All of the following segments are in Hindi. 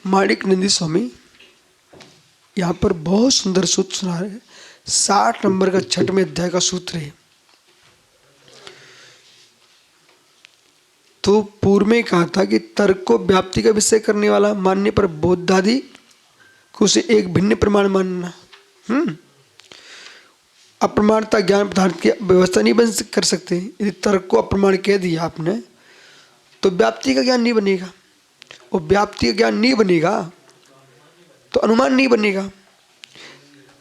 माणिकनंदी स्वामी यहाँ पर बहुत सुंदर सूत्र सुना रहे हैं। 60 नंबर का 6वें अध्याय का सूत्र है। तो पूर्व में कहा था कि तर्क को व्याप्ति का विषय करने वाला मानने पर बोधादि को उसे एक भिन्न प्रमाण मानना। अप्रमाणता ज्ञान पदार्थ की व्यवस्था नहीं बन कर सकते। यदि तर्क को अप्रमाण कह दिया आपने तो व्याप्ति का ज्ञान नहीं बनेगा, और व्याप्ति का ज्ञान नहीं बनेगा तो अनुमान नहीं बनेगा।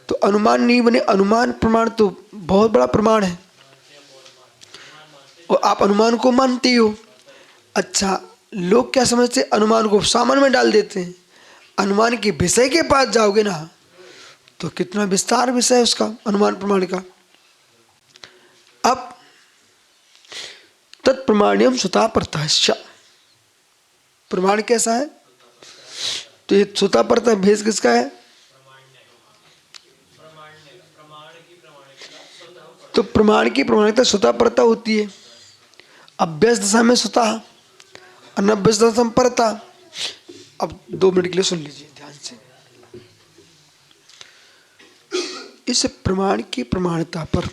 तो अनुमान नहीं बने, अनुमान प्रमाण तो बहुत बड़ा प्रमाण है और आप अनुमान को मानते ही हो। अच्छा, लोग क्या समझते, अनुमान को सामान्य में डाल देते हैं। अनुमान के विषय के पास जाओगे ना तो कितना विस्तार विषय है उसका, अनुमान प्रमाण का। अब तत्प्रमाण्यम स्वतः परतश्च, प्रमाण कैसा है? तो ये स्वतः परतः भेद किसका है? तो प्रमाण की प्रमाणिकता स्वतः परतः होती है। अभ्यास दशा में स्वतः, अनभ्यास दशा में परतः। अब 2 मिनट के लिए सुन लीजिए ध्यान से। इस प्रमाण की प्रमाणता पर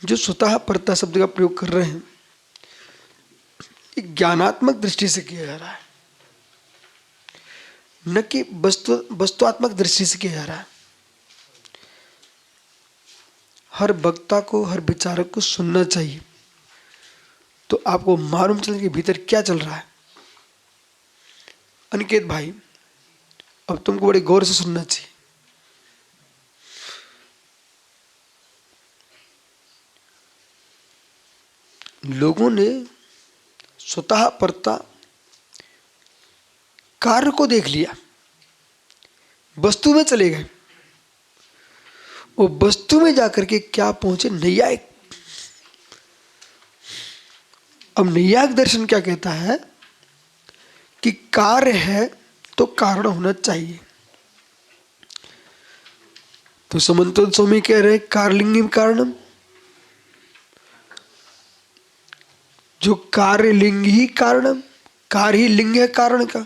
जो स्वतः परतः शब्द का प्रयोग कर रहे हैं, ज्ञानात्मक दृष्टि से किया जा रहा है, न कि वस्तुआत्मक दृष्टि से किया जा रहा है। हर वक्ता को, हर विचारक को सुनना चाहिए तो आपको मालूम चले कि भीतर क्या चल रहा है। अनिकेत भाई, अब तुमको बड़े गौर से सुनना चाहिए। लोगों ने स्वतः परता कार्य को देख लिया, वस्तु में चले गए, वो वस्तु में जाकर के क्या पहुंचे? नैयायिक। अब नैयायिक दर्शन क्या कहता है कि कार्य है तो कारण होना चाहिए। तो समन्त स्वामी कह रहे कार्यलिंगम कारणम, जो कार्य लिंग ही कारणम, कार्य ही लिंग है कारण का।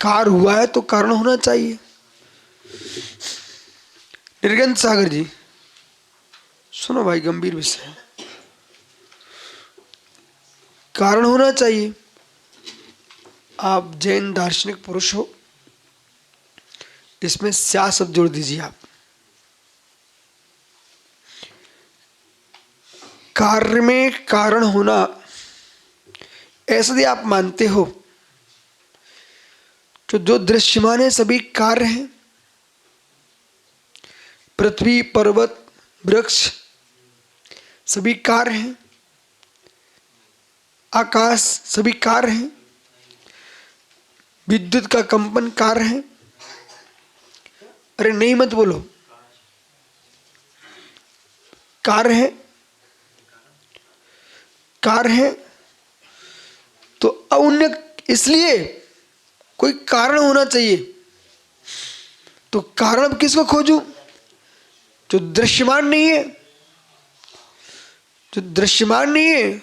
कार्य हुआ है तो कारण होना चाहिए। निर्गंध सागर जी सुनो भाई, गंभीर विषय है, कारण होना चाहिए। आप जैन दार्शनिक पुरुष हो, इसमें स्या शब्द जोड़ दीजिए आप। कार्य में कारण होना ऐसा यदि आप मानते हो तो जो दृश्यमान है सभी कार्य हैं। पृथ्वी, पर्वत, वृक्ष सभी कार्य हैं, आकाश सभी कार्य हैं, विद्युत का कंपन कार्य है। अरे नहीं मत बोलो, कार्य है, कार्य है। तो औन्य इसलिए कोई कारण होना चाहिए। तो कारण अब किसको खोजूं? जो दृश्यमान नहीं है। जो दृश्यमान नहीं है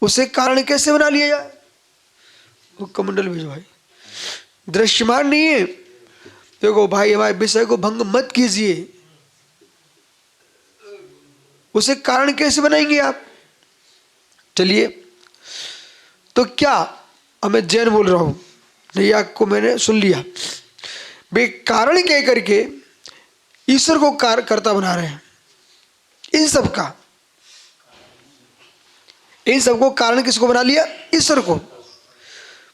उसे कारण कैसे बना लिया जाए? वो कमंडल भेजो भाई। दृश्यमान नहीं है, देखो भाई हमारे विषय को भंग मत कीजिए, उसे कारण कैसे बनाएंगे आप? चलिए, तो क्या, अब मैं जैन बोल रहा हूं, नैया को मैंने सुन लिया, वे कारण कह करके ईश्वर को कर्ता बना रहे हैं। इन सबको कारण किसको बना लिया? ईश्वर को।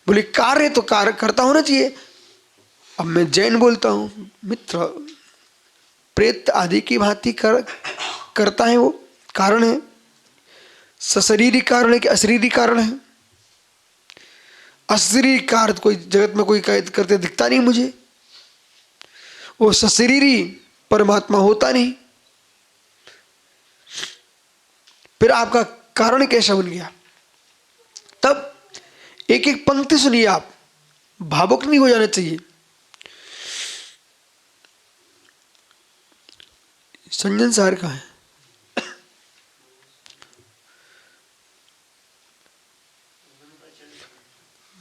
बोले कार्य तो कार्य करता होना चाहिए। अब मैं जैन बोलता हूं, मित्र प्रेत आदि की भांति करता है, वो कारण है। सशरीरी कारण है कि अशरीरी कारण है? अशरीरी कार्य कोई जगत में कोई करते दिखता नहीं मुझे। वो सशरीरी परमात्मा होता नहीं, फिर आपका कारण कैसा बन गया? तब एक एक पंक्ति सुनिए आप, भावुक नहीं हो जाना चाहिए। संजन सार का है,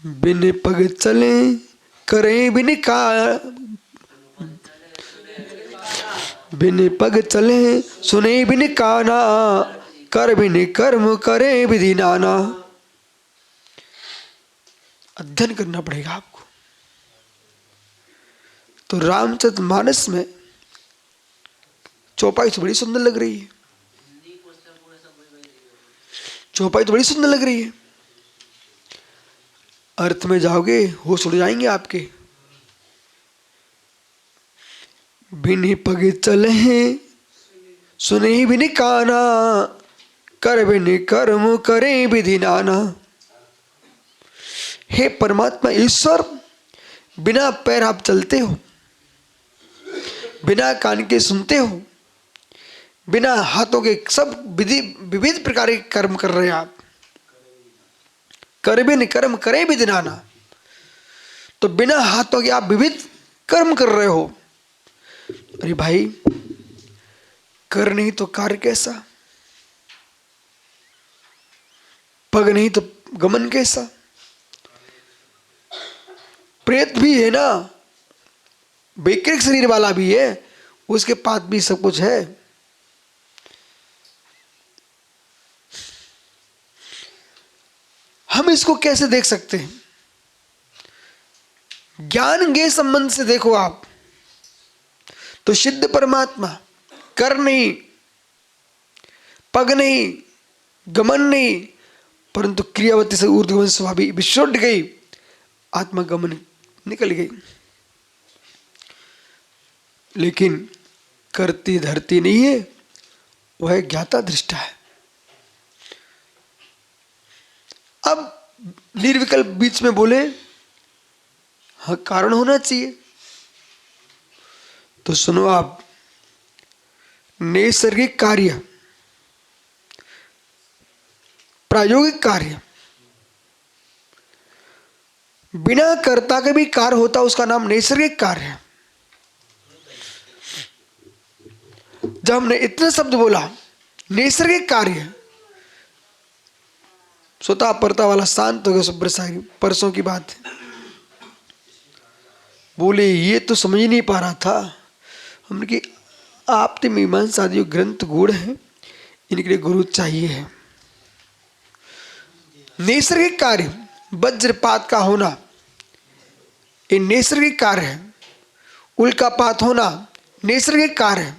बिन पग चले करे बिन का, बिन पग चले सुने बिन काना, कर बिन कर्म करे विधि नाना। अध्ययन करना पड़ेगा आपको। तो रामचरितमानस में चौपाई तो बड़ी सुंदर लग रही है, चौपाई तो बड़ी सुंदर लग रही है। अर्थ में जाओगे होश उड़ जाएंगे आपके। बिन पग चले सुने बिन काना, कर बिन कर्म करे विधि नाना। हे परमात्मा ईश्वर, बिना पैर आप चलते हो, बिना कान के सुनते हो, बिना हाथों के सब विविध प्रकार के कर्म कर रहे हैं आप। कर बिन कर्म करे विधि नाना। तो बिना हाथों के आप विविध कर्म कर रहे हो। अरे भाई, कर नहीं तो कार्य कैसा, पग नहीं तो गमन कैसा। प्रेत भी है ना, वैकृत शरीर वाला भी है, उसके पास भी सब कुछ है। हम इसको कैसे देख सकते हैं? ज्ञान के संबंध से देखो आप तो सिद्ध परमात्मा कर नहीं, पग नहीं, गमन नहीं, परंतु क्रियावती से ऊर्ध्वगमन स्वाभावी विश्वट गई, आत्मा गमन निकल गई। लेकिन करती धरती नहीं है, वह ज्ञाता दृष्टा है। अब निर्विकल्प बीच में बोले, हाँ कारण होना चाहिए। तो सुनो आप, नैसर्गिक कार्य, प्रायोगिक कार्य, बिना कर्ता के भी कार्य होता, उसका नाम नैसर्गिक कार्य है। जब हमने इतने शब्द बोला नैसर्गिक कार्य, स्वतः परता वाला शांत हो गया सुब्रसाई। परसों की बात है, बोले ये तो समझ ही नहीं पा रहा था। हमने कि आप तो मीमांसा आदि ग्रंथ गूढ़ हैं, इनके लिए गुरु चाहिए है। नैसर्गिक कार्य, वज्रपात का होना ये नैसर्गिक कार्य है। उल्कापात होना नैसर्गिक कार्य है।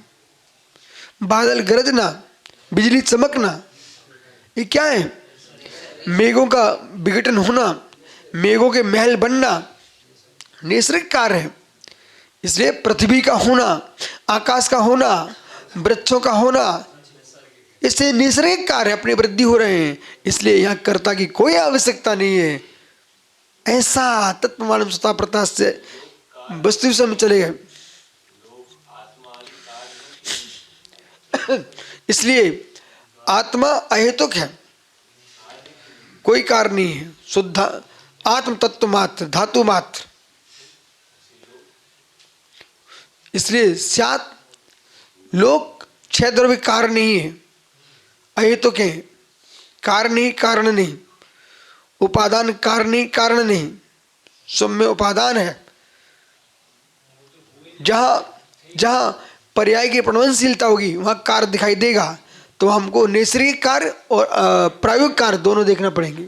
बादल गरजना, बिजली चमकना, ये क्या है? मेघों का विघटन होना, मेघों के महल बनना नैसर्गिक कार्य है। इसलिए पृथ्वी का होना, आकाश का होना, वृक्षों का होना, इससे नैसर्गिक कार्य अपनी वृद्धि हो रहे हैं। इसलिए यहाँ कर्ता की कोई आवश्यकता नहीं है। ऐसा तत्व मालूम स्वतः प्रकाश से वस्तु से हम चले गए। इसलिए आत्मा अहेतुक है, कोई कार्य नहीं है, शुद्ध आत्म तत्व मात्र, धातु मात्र। इसलिए स्यात् लोक क्षय द्रव्य कारण नहीं है, अहेतुक है, कारण नहीं कारण नहीं, उपादान कारण नहीं कारण नहीं, सौम्य उपादान है। जहां जहां पर्याय की प्रणवनशीलता होगी वहां कार्य दिखाई देगा। तो हमको नैसर्गिक कार्य और प्रायोगिक कार्य दोनों देखना पड़ेंगे,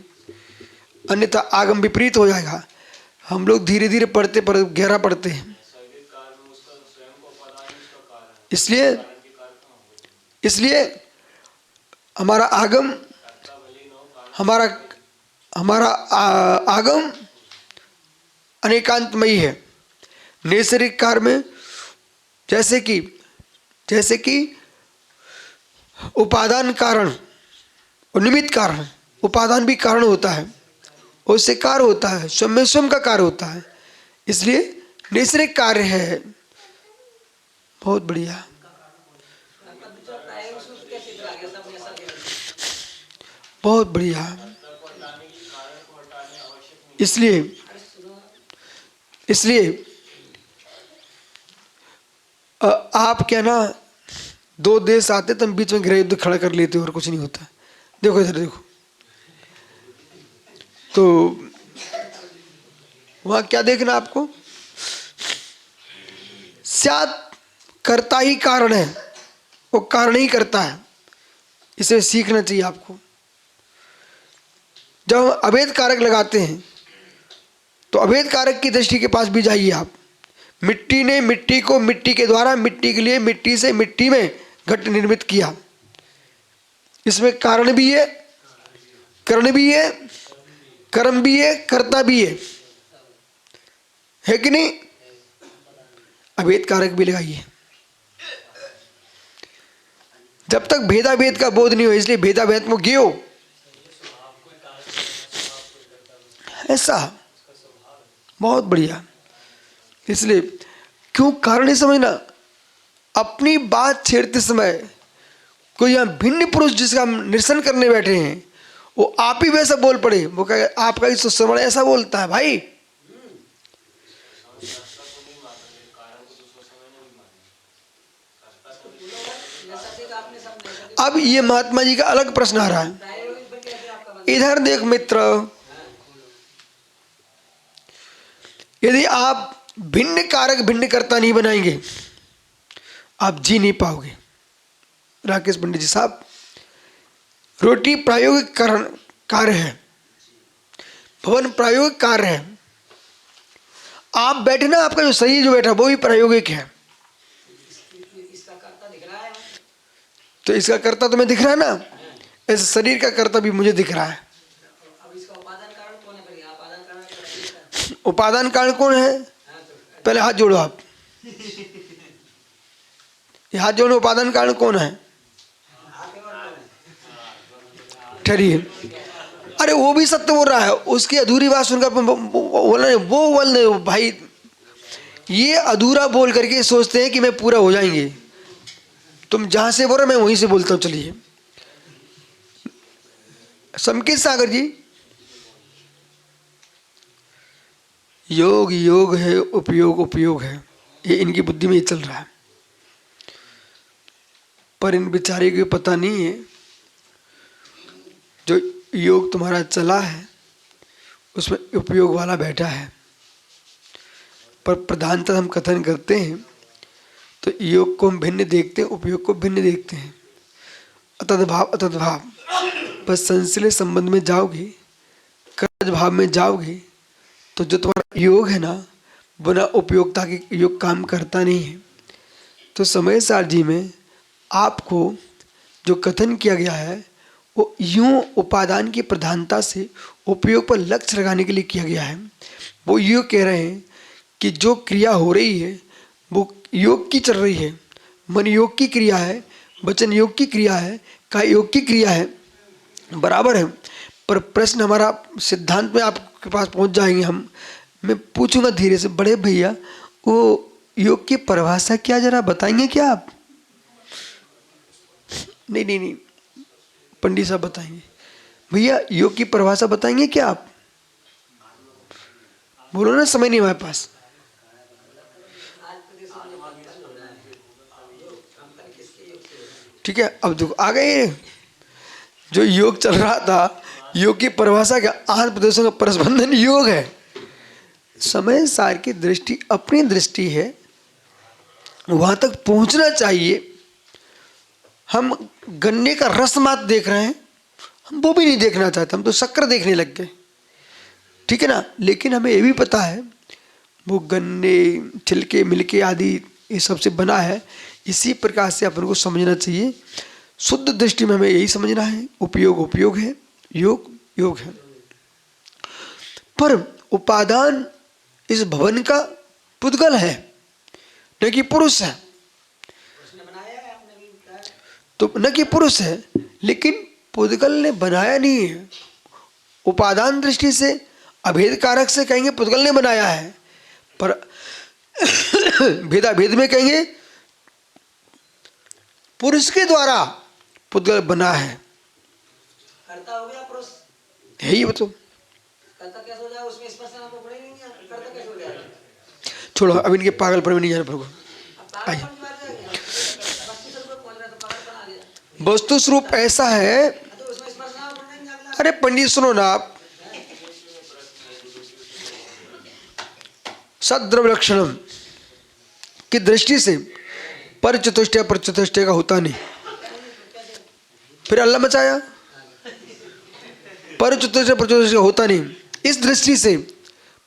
अन्यथा आगम विपरीत हो जाएगा। हम लोग धीरे धीरे पढ़ते पर गहरा पढ़ते हैं। इसलिए हमारा आगम आगम अनेकांतमयी है। नैसर्गिक कार्य में जैसे कि उपादान कारण और निमित्त कारण, उपादान भी कारण होता है, उससे कार्य होता है, स्वयं स्वयं का कार्य होता है। इसलिए नैसर्गिक कार्य है। बहुत बढ़िया, बहुत बढ़िया। इसलिए आप क्या ना, दो देश आते तुम बीच में गृह युद्ध खड़ा कर लेते हो और कुछ नहीं होता। देखो इधर देखो, तो वहां क्या देखना आपको? स्यात् कर्ता ही कारण है, वो कारण ही करता है, इसे सीखना चाहिए आपको। जब हम अभेद कारक लगाते हैं तो अभेद कारक की दृष्टि के पास भी जाइए आप। मिट्टी ने मिट्टी को मिट्टी के द्वारा मिट्टी के लिए मिट्टी से मिट्टी में घट निर्मित किया, इसमें कारण भी है, कर्ण भी है, कर्म भी है, कर्ता भी है कि नहीं? अभेद कारक भी लगाइए। जब तक भेदाभेद का बोध नहीं हो, इसलिए भेदाभेद में गियो ऐसा बहुत बढ़िया। इसलिए क्यों कारण नहीं समझना। अपनी बात छेड़ते समय कोई यहाँ भिन्न पुरुष जिसका हम निरसन करने बैठे हैं, वो आप ही वैसा बोल पड़े, वो कहे आपका ही श्रवण ऐसा बोलता है भाई। अब ये महात्मा जी का अलग प्रश्न आ रहा है। इधर देख मित्र, यदि आप भिन्न कारक भिन्न कर्ता नहीं बनाएंगे, आप जी नहीं पाओगे। राकेश पंडित जी साहब, रोटी प्रायोगिक कार्य है, भवन प्रायोगिक कार्य है। आप बैठे ना, आपका जो शरीर जो बैठा वो भी प्रायोगिक है। तो इसका कर्ता तुम्हें दिख रहा है ना, ऐसे शरीर का कर्ता भी मुझे दिख रहा है। उपादान कारण कौन है? पहले हाथ जोड़ो आप, ये हाथ जोड़ो। उपादान कारण कौन है? ठहरिए, अरे वो भी सत्य बोल रहा है, उसकी अधूरी बात सुनकर बोलना वो बोल भाई, ये अधूरा बोल करके सोचते हैं कि मैं पूरा हो जाएंगे। तुम जहां से बोल रहे मैं वहीं से बोलता हूं। चलिए संकेत सागर जी, योग योग है, उपयोग उपयोग है, ये इनकी बुद्धि में ही चल रहा है, पर इन बेचारे को पता नहीं है जो योग तुम्हारा चला है उसमें उपयोग वाला बैठा है। पर प्रधानतः हम कथन करते हैं तो योग को हम भिन्न देखते हैं, उपयोग को भिन्न देखते हैं। अतद्भाव अतद्भाव, बस संश्लेष संबंध में जाओगे, कर्ज भाव में जाओगे तो जो तुम्हारा योग है ना, बिना उपयोगिता के योग काम करता नहीं है। तो समय सार जी में आपको जो कथन किया गया है वो यूं उपादान की प्रधानता से उपयोग पर लक्ष्य लगाने के लिए किया गया है। वो यूँ कह रहे हैं कि जो क्रिया हो रही है वो योग की चल रही है, मन योग की क्रिया है, वचन योग की क्रिया है, काय योग की क्रिया है, बराबर है। पर प्रश्न हमारा सिद्धांत में आपके पास पहुंच जाएंगे हम। मैं पूछूंगा धीरे से, बड़े भैया वो योग की परिभाषा क्या जरा बताएंगे क्या आप? नहीं नहीं नहीं, पंडित साहब बताएंगे। भैया योग की परिभाषा बताएंगे क्या आप? बोलो ना, समय नहीं हमारे पास। ठीक है, अब देखो आ गए। जो योग चल रहा था, योग की परिभाषा क्या? आठ प्रदेशों का परस्पंदन योग है। समय सार की दृष्टि अपनी दृष्टि है, वहां तक पहुंचना चाहिए। हम गन्ने का रस मात्र देख रहे हैं, हम वो भी नहीं देखना चाहते, हम तो शक्कर देखने लग गए। ठीक है ना? लेकिन हमें ये भी पता है वो गन्ने छिलके मिलके आदि ये सबसे बना है। इसी प्रकार से अपन को समझना चाहिए। शुद्ध दृष्टि में हमें यही समझना है, उपयोग उपयोग है, योग योग है। पर उपादान इस भवन का पुद्गल है, न कि पुरुष है। तो न कि पुरुष है, लेकिन पुद्गल ने बनाया नहीं है। उपादान दृष्टि से अभेद कारक से कहेंगे पुद्गल ने बनाया है, पर भेदाभेद में कहेंगे पुरुष के द्वारा पुद्गल बना है। कर्ता हो गया पुरुष, यही बताओ। कर्ता कैसे हो जाए? उसमें स्पर्श करना तो पड़ेगा नहीं, कर्ता कैसे हो जाएगा? छोड़ो, अब इनके पागलपन में नहीं जाना प्रभु। आइए, वस्तु स्वरूप ऐसा है। अरे पंडित सुनो ना आप, सद्द्रव्य लक्षणम की दृष्टि से पर चतुष्टय का होता नहीं। फिर अल्लाह मचाया, पर चतुष्टय का होता नहीं, इस दृष्टि से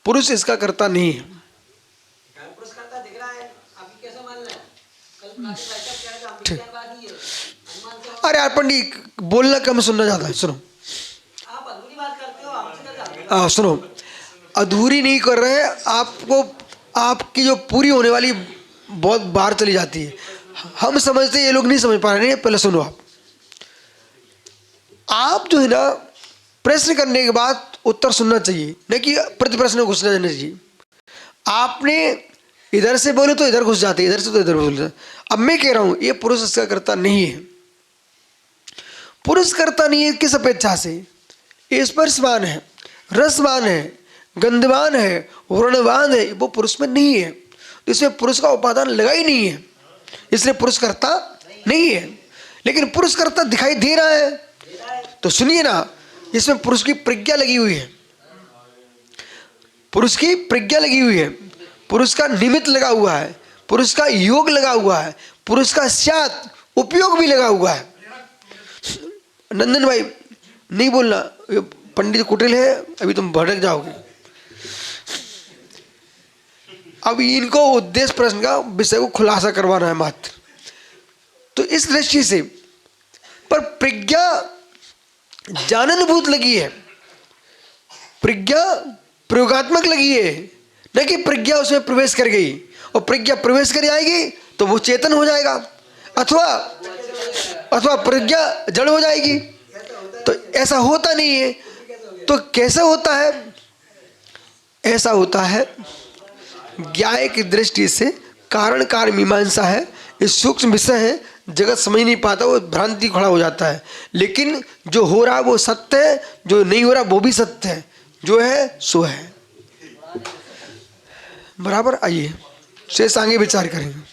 पुरुष इसका करता नहीं है। पुरुष करता दिख रहा है, आपकी कैसे मान लें? कल बुला के बैठक कह रहे थे, हम क्या बात नहीं है, अनुमान से अरे यार पंडित, बोलना कम सुनना ज्यादा है। सुनो, आप अधूरी बात करते हो, हमसे क्या चाहते हो? सुनो, अधूरी नहीं कर रहे हैं आपको, आपकी जो पूरी होने वाली बहुत बार चली जाती है। हम समझते हैं, ये लोग नहीं समझ पा रहे हैं। पहले सुनो, आप जो है ना, प्रश्न करने के बाद उत्तर सुनना चाहिए, न कि प्रति प्रश्न घुसना जाना चाहिए। आपने इधर से बोले तो इधर घुस जाते, इधर से तो इधर घुस जाते। अब मैं कह रहा हूं ये पुरुष इसका करता नहीं है। पुरुष करता नहीं है किस अपेक्षा से? स्पर्शवान है, रसवान है, गंधवान है, वर्णवान है, वो पुरुष में नहीं है। तो इसमें पुरुष का उपादान लगा ही नहीं है, इसलिए पुरुष करता नहीं है। लेकिन पुरुष करता दिखाई दे रहा है, तो सुनिए ना, इसमें पुरुष की प्रज्ञा लगी हुई है, पुरुष की प्रज्ञा लगी हुई है, पुरुष का निमित्त लगा हुआ है, पुरुष का योग लगा हुआ है, पुरुष का साथ उपयोग भी लगा हुआ है। नंदन भाई नहीं बोलना, ये पंडित कुटिल है, अभी तुम भटक जाओगे। अब इनको उद्देश्य प्रश्न का विषय को खुलासा करवाना है मात्र। तो इस दृष्टि से पर प्रज्ञा जाननभूत लगी है, प्रज्ञा प्रयोगात्मक लगी है, न कि प्रज्ञा उसमें प्रवेश कर गई। और प्रज्ञा प्रवेश कर जाएगी तो वो चेतन हो जाएगा, अथवा प्रज्ञा जड़ हो जाएगी। तो ऐसा होता नहीं है। तो कैसा होता है? ऐसा होता है ज्ञाय की दृष्टि से कारण कार्य मीमांसा है, ये सूक्ष्म विषय है, जगत समझ नहीं पाता, वो भ्रांति खड़ा हो जाता है। लेकिन जो हो रहा है वो सत्य है, जो नहीं हो रहा वो भी सत्य है, जो है सो है। बराबर। आइए शेष आगे विचार करेंगे।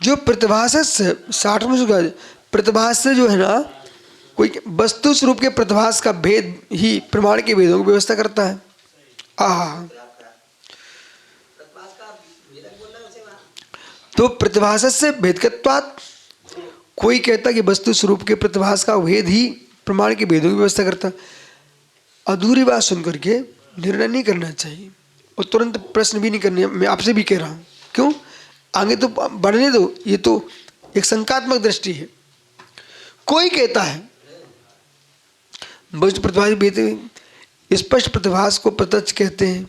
जो प्रतिभास से 60 में प्रतिभास से जो है ना, कोई वस्तु स्वरूप के प्रतिभास का भेद ही प्रमाण के भेदों की व्यवस्था करता है। तो प्रतिभास से भेदकत्वात्, कोई कहता कि वस्तु स्वरूप के प्रतिभास का भेद ही प्रमाण के भेदों की व्यवस्था करता। अधूरी बात सुन करके निर्णय नहीं करना चाहिए और तुरंत प्रश्न भी नहीं करने। मैं आपसे भी कह रहा हूँ, क्यों? आगे तो बढ़ने दो, ये तो एक शंकात्मक दृष्टि है। कोई कहता है वस्तु प्रतिभास भेद, स्पष्ट प्रतिभास को प्रत्यक्ष कहते हैं,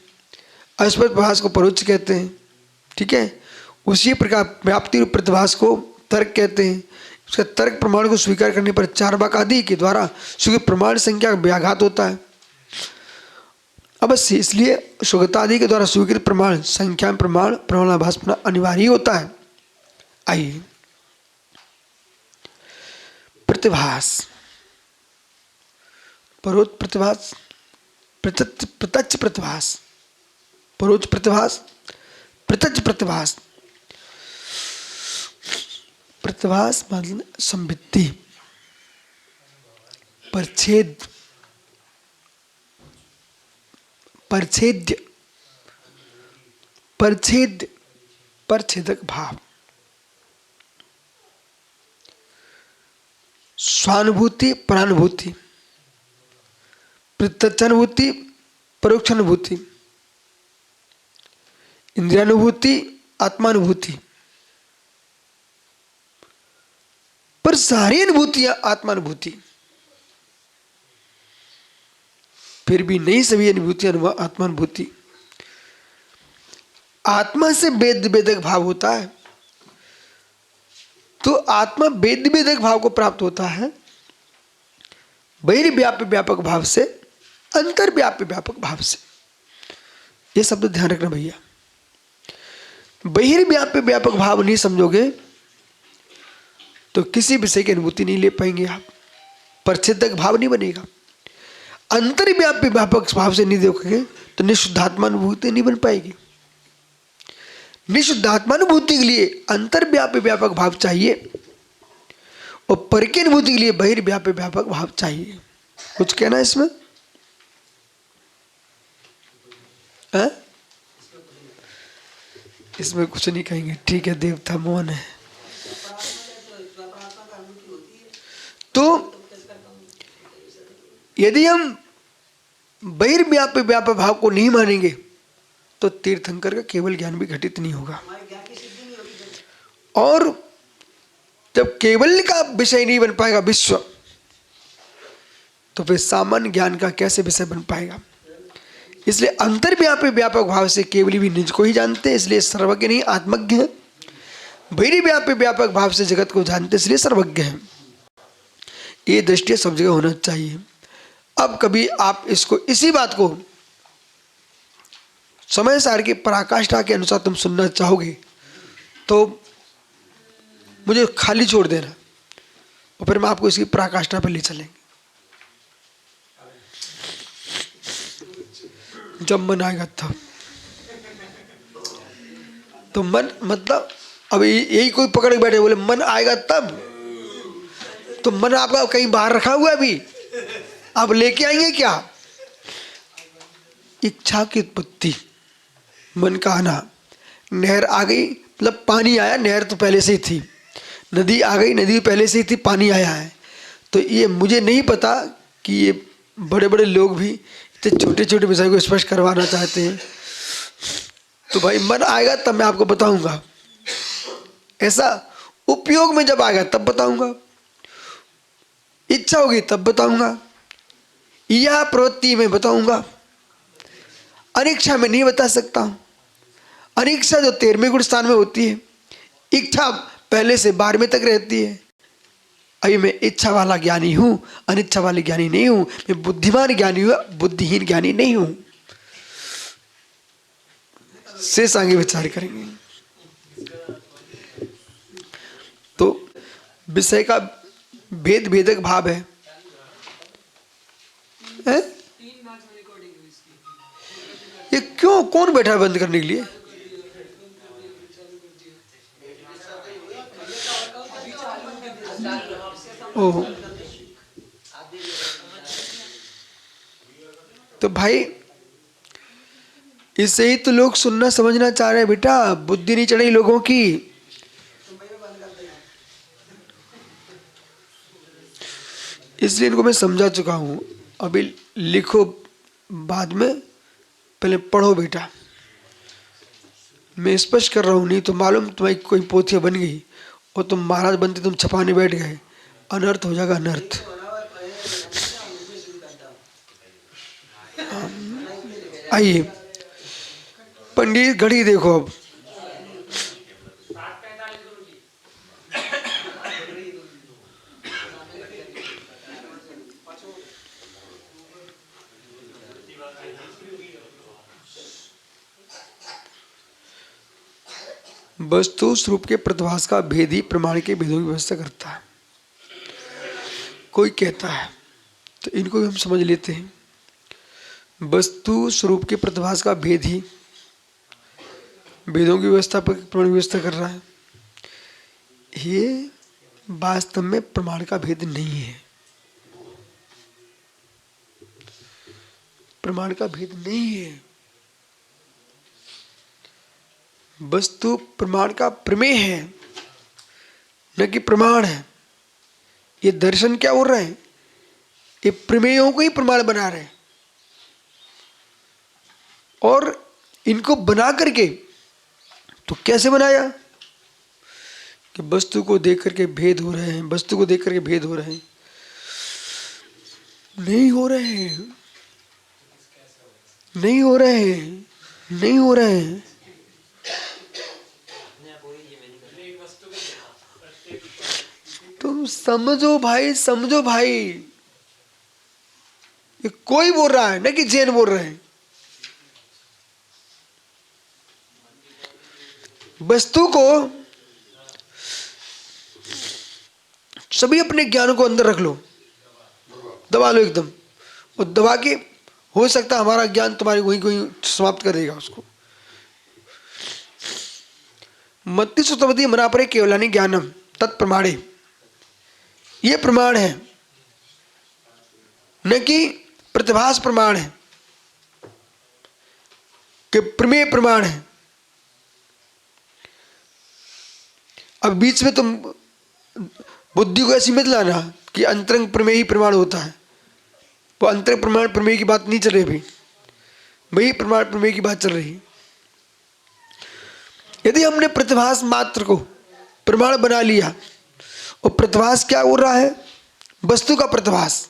अस्पष्ट प्रतिभास को परोक्ष कहते हैं, ठीक है। उसी प्रकार व्याप्ति रूप प्रतिभास को तर्क कहते हैं। उसका तर्क प्रमाण को स्वीकार करने पर चार वाक आदि के द्वारा स्वीकृत प्रमाण संख्या का व्याघात होता है अवश्य। इसलिए शुद्धता आदि के द्वारा स्वीकृत प्रमाण संख्या में प्रमाणाभास अनिवार्य होता है। आइए प्रतिभास, परोक्ष प्रतिभास, प्रत्यक्ष प्रतिभास, परोक्ष प्रतिभास, प्रत्यक्ष प्रतिभास। प्रतिभास मतलब संवित्ति, परछेद, परछेद्य, परछेद, परछेदक भाव, स्वानुभूति, परानुभूति, प्रत्यक्षानुभूति, परोक्षानुभूति, इंद्रियानुभूति, आत्मानुभूति। पर सारी अनुभूतियां आत्मानुभूति, फिर भी नहीं सभी अनुभूतियां आत्मानुभूति। आत्मा से वेद वेदक भाव होता है, तो आत्मा वेद वेदक भाव को प्राप्त होता है बहिर्व्याप्य व्यापक भाव से, अंतर्व्याप्य व्यापक भाव से। ये शब्द ध्यान रखना भैया। बहिर्व्याप्य व्यापक भाव नहीं समझोगे तो किसी विषय की अनुभूति नहीं ले पाएंगे आप, परछेदक भाव नहीं बनेगा। अंतर्व्याप्य व्यापक भाव से नहीं देखोगे तो निशुद्धात्मानुभूति नहीं बन पाएगी। निशुद्धात्मानुभूति के लिए अंतर्व्याप्य व्यापक भाव चाहिए और पर की अनुभूति के लिए बहिर्व्याप्य व्यापक भाव चाहिए। कुछ कहना है इसमें? है? इसमें कुछ नहीं कहेंगे, ठीक है, देवता मौन है। तो यदि हम बहिर्व्याप्य व्यापक भाव को नहीं मानेंगे तो तीर्थंकर का केवल ज्ञान भी घटित नहीं होगा। और जब केवल का विषय नहीं बन पाएगा विश्व, तो फिर सामान्य ज्ञान का कैसे विषय बन पाएगा? इसलिए अंतर्व्यापी व्यापक भाव से केवल भी निज को ही जानते हैं, इसलिए सर्वज्ञ नहीं आत्मज्ञ है। बहिर्व्यापी व्यापक भाव से जगत को जानते, इसलिए सर्वज्ञ है। ये दृष्टि सब जगह होना चाहिए। अब कभी आप इसको, इसी बात को समय सार की पराकाष्ठा के अनुसार तुम सुनना चाहोगे तो मुझे खाली छोड़ देना, और फिर मैं आपको इसकी पराकाष्ठा पर ले चलेंगे। जब मन आएगा तब। तो मन मतलब अभी यही कोई पकड़ के बैठे बोले मन आएगा तब, तो मन आपका कहीं बाहर रखा हुआ है अभी, आप लेके आएंगे क्या? इच्छा की उत्पत्ति, मन का आना। नहर आ गई मतलब पानी आया, नहर तो पहले से ही थी। नदी आ गई, नदी पहले से ही थी, पानी आया है। तो ये मुझे नहीं पता कि ये बड़े बड़े लोग भी इतने छोटे छोटे विषय को स्पष्ट करवाना चाहते हैं। तो भाई मन आएगा तब मैं आपको बताऊंगा, ऐसा उपयोग में जब आएगा तब बताऊंगा, इच्छा होगी तब बताऊंगा, या प्रवृत्ति में बताऊंगा। अनिच्छा में नहीं बता सकता हूं। अनिच्छा जो 13वें गुण स्थान में होती है, इच्छा पहले से 12वें तक रहती है। अभी मैं इच्छा वाला ज्ञानी हूं, अनिच्छा वाले ज्ञानी नहीं हूं। मैं बुद्धिमान ज्ञानी हूं, बुद्धिहीन ज्ञानी नहीं हूं। शेष आगे विचार करेंगे। तो विषय का भेद भेदक भाव है, है? ये क्यों, कौन बैठा है बंद करने के लिए? ओह, तो भाई इससे ही तो लोग सुनना समझना चाह रहे हैं बेटा, बुद्धि नहीं चढ़ी लोगों की। इसलिए इनको मैं समझा चुका हूं। अभी लिखो बाद में, पहले पढ़ो बेटा। मैं स्पष्ट कर रहा हूं, नहीं तो मालूम तुम्हारी कोई पोथिया बन गई और तुम महाराज बनते, तुम छपाने बैठ गए, अनर्थ हो जाएगा, अनर्थ। आइए पंडित, घड़ी देखो अब। वस्तु स्वरूप के प्रतिभास का भेद ही प्रमाण के भेदों की व्यवस्था करता है। कोई कहता है तो इनको भी हम समझ लेते हैं। वस्तु स्वरूप के प्रतिभास का भेद ही भेदों की व्यवस्था पर प्रमाण व्यवस्था कर रहा है। ये वास्तव में प्रमाण का भेद नहीं है, प्रमाण का भेद नहीं है। वस्तु प्रमाण का प्रमेय है, न कि प्रमाण है। ये दर्शन क्या हो रहे हैं, ये प्रमेयों को ही प्रमाण बना रहे हैं। और इनको बना करके तो कैसे बनाया कि वस्तु को देख करके भेद हो रहे हैं, वस्तु को देख करके भेद हो रहे हैं। नहीं हो रहे हैं, नहीं हो रहे हैं, नहीं हो रहे हैं। तुम समझो भाई, समझो भाई। ये कोई बोल रहा है, न कि जैन बोल रहे हैं। वस्तु को सभी अपने ज्ञान को अंदर रख लो, दबा लो एकदम, और दबा के हो सकता है हमारा ज्ञान तुम्हारे वहीं कोई समाप्त कर देगा उसको। मत्ति सुतवती मनापरे केवलानी ज्ञानम तत्प्रमाणे, ये प्रमाण है। न कि प्रतिभास प्रमाण है कि प्रमेय प्रमाण है। अब बीच में तुम बुद्धि को ऐसी मत लाना कि अंतरंग प्रमेय ही प्रमाण होता है। वो अंतरंग प्रमाण प्रमेय की बात नहीं चल रही अभी, वही प्रमाण प्रमेय की बात चल रही है। यदि हमने प्रतिभास मात्र को प्रमाण बना लिया, और प्रतिभास क्या हो रहा है? वस्तु का प्रतिभास,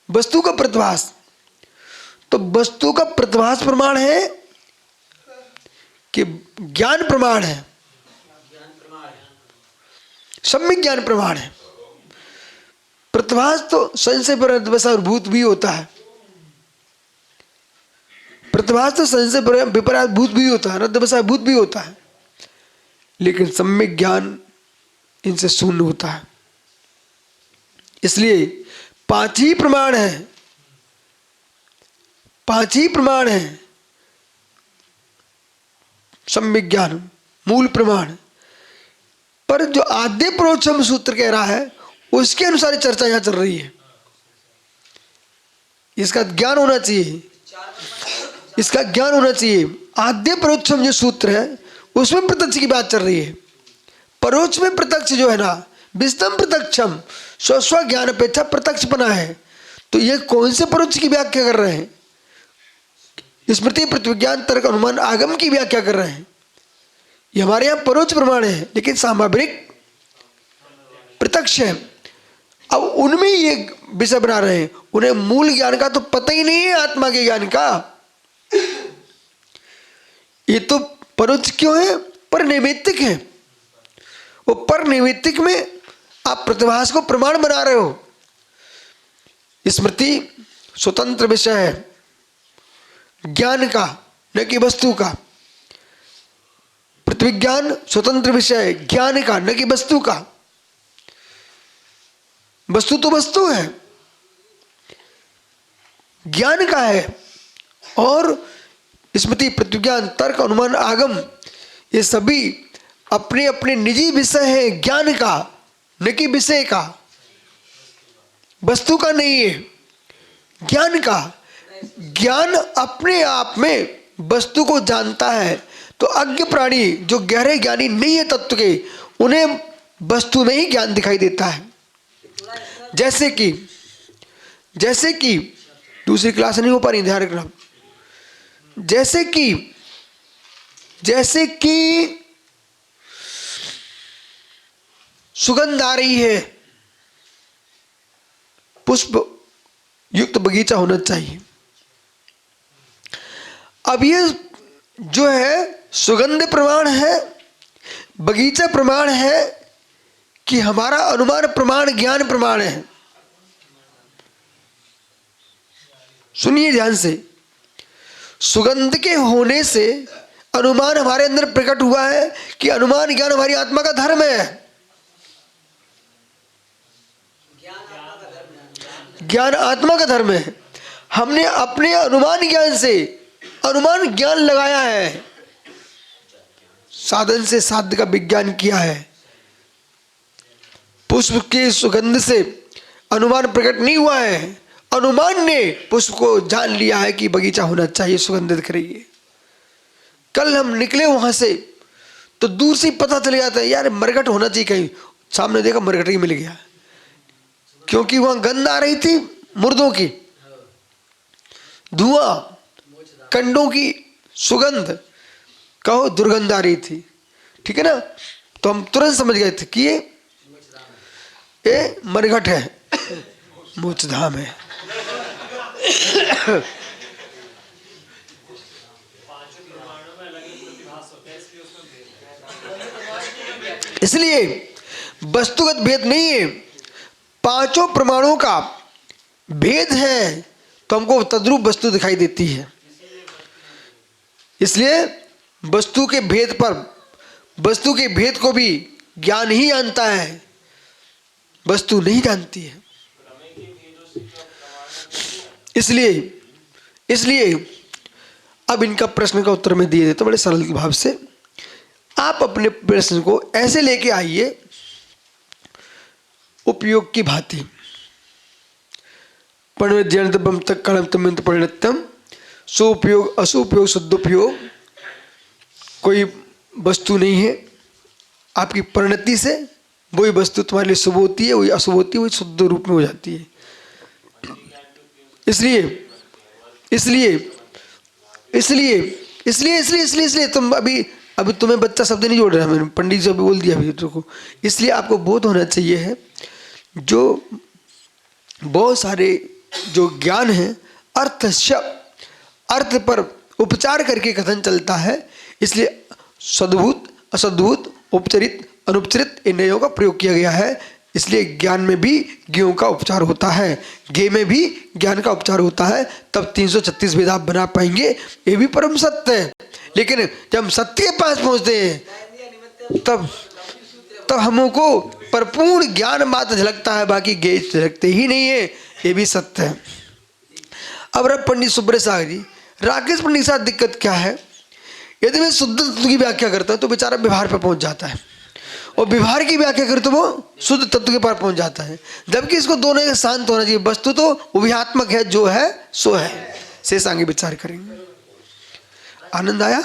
वस्तु का प्रतिभास। तो वस्तु का प्रतिभास प्रमाण है कि ज्ञान प्रमाण है? सम्यक ज्ञान प्रमाण है। प्रतिभास तो संशय पर विपरीत भी होता है, प्रतिभास तो संशय पर विपरीत भूत भी होता है, रद्दवशाभूत भी होता है, लेकिन सम्यक ज्ञान इनसे शून्य होता है। इसलिए 5 ही प्रमाण है, 5 ही प्रमाण है। सम्यक ज्ञान मूल प्रमाण, पर जो आद्य प्रोक्षम सूत्र कह रहा है उसके अनुसार चर्चा यहां चल रही है। इसका ज्ञान होना चाहिए, इसका ज्ञान होना चाहिए। आद्य परोक्षम जो सूत्र है उसमें प्रत्यक्ष की बात चल रही है। परोक्ष में प्रत्यक्ष जो है ना, विस्तम प्रत्यक्षम, स्व ज्ञान अपेक्षा प्रत्यक्ष बना है। तो ये कौन से परोक्ष की व्याख्या कर रहे हैं? स्मृति प्रतिविज्ञान तर्क अनुमान आगम की व्याख्या कर रहे हैं। ये हमारे यहाँ परोक्ष प्रमाण है, लेकिन सामग्रिक प्रत्यक्ष है। अब उनमें ये विषय बना रहे हैं, उन्हें मूल ज्ञान का तो पता ही नहीं है, आत्मा के ज्ञान का। ये तो परोक्ष क्यों है? पर नैमित्तिक है। वो पर नैमित्तिक में आप प्रतिभास को प्रमाण बना रहे हो। स्मृति स्वतंत्र विषय है ज्ञान का, न कि वस्तु का। प्रतिविज्ञान स्वतंत्र विषय है ज्ञान का, न कि वस्तु का। वस्तु तो वस्तु है, ज्ञान का है। और स्मृति प्रतिविज्ञान तर्क अनुमान आगम ये सभी अपने अपने निजी विषय है ज्ञान का, न कि विषय का, वस्तु का नहीं है, ज्ञान का। ज्ञान अपने आप में वस्तु को जानता है। तो अज्ञ प्राणी जो गहरे ज्ञानी नहीं है तत्व के, उन्हें वस्तु में ही ज्ञान दिखाई देता है। जैसे कि दूसरी क्लास नहीं हो पा रही, ध्यान रखना। जैसे कि सुगंध आ रही है, पुष्प युक्त बगीचा होना चाहिए। अब ये जो है सुगंध प्रमाण है, बगीचा प्रमाण है, कि हमारा अनुमान प्रमाण ज्ञान प्रमाण है। सुनिए ध्यान से, सुगंध के होने से अनुमान हमारे अंदर प्रकट हुआ है कि अनुमान ज्ञान हमारी आत्मा का धर्म है। ज्ञान आत्मा का धर्म है। हमने अपने अनुमान ज्ञान से अनुमान ज्ञान लगाया है, साधन से साध्य का विज्ञान किया है। पुष्प की सुगंध से अनुमान प्रकट नहीं हुआ है, अनुमान ने पुष्प को जान लिया है कि बगीचा होना चाहिए, सुगंध दिख रही है। कल हम निकले वहां से तो दूर से पता चल जाता है यार मरघट होना चाहिए कहीं, सामने देखा मरघट ही मिल गया, क्योंकि वहां गंध आ रही थी मुर्दों की, धुआं, कंडों की सुगंध, कहो दुर्गंध आ रही थी। ठीक है ना? तो हम तुरंत समझ गए थे कि ये मरघट है, मोक्षधाम है। इसलिए वस्तुगत भेद नहीं है, 5 प्रमाणों का भेद है तो हमको तद्रूप वस्तु दिखाई देती है। इसलिए वस्तु के भेद पर, वस्तु के भेद को भी ज्ञान ही जानता है, वस्तु नहीं जानती है। इसलिए अब इनका प्रश्न का उत्तर मैं दिए देता हूं बड़े सरल भाव से। आप अपने प्रश्न को ऐसे लेके आइए उपयोग की भांति। पणवेद्यंतम तक कणम तमिंत परिणत्यम सुपयोग असुपयोग शुद्धोपयोग। कोई वस्तु नहीं है, आपकी परिणति से वही वस्तु तुम्हारे लिए शुभ होती है, वही अशुभ होती है, वही शुद्ध रूप में हो जाती है। इसलिए इसलिए इसलिए इसलिए इसलिए इसलिए इसलिए तुम अभी तुम्हें बच्चा शब्द नहीं जोड़ रहा, मैंने पंडित जी अभी बोल दिया अभी को। इसलिए आपको बोध होना चाहिए है, जो बहुत सारे जो ज्ञान है अर्थ पर उपचार करके कथन चलता है। इसलिए सद्भूत असद्भूत उपचरित अनुपचरित इन नयों का प्रयोग किया गया है। इसलिए ज्ञान में भी ज्ञों का उपचार होता है, ज्ञ में भी ज्ञान का उपचार होता है, तब 336 वेद आप बना पाएंगे। ये भी परम सत्य है। लेकिन जब हम सत्य के पास पहुंचते हैं तब हमको परिपूर्ण ज्ञान मात्र झलकता है, बाकी ज्ञ झलकते ही नहीं है। ये भी सत्य है। अब रब पंडित सुब्रत सागर जी, राकेश पंडित के साथ दिक्कत क्या है, यदि मैं शुद्ध तत्व की व्याख्या करता हूं तो बेचारा व्यवहार पर पहुंच जाता है, और व्यवहार की व्याख्या करे तो वो शुद्ध तत्व के पार पहुंच जाता है। जबकि इसको दोनों का शांत होना चाहिए। वस्तु तो उभयात्मक है, जो है सो है। शेष आगे विचार करेंगे। आनंद आया।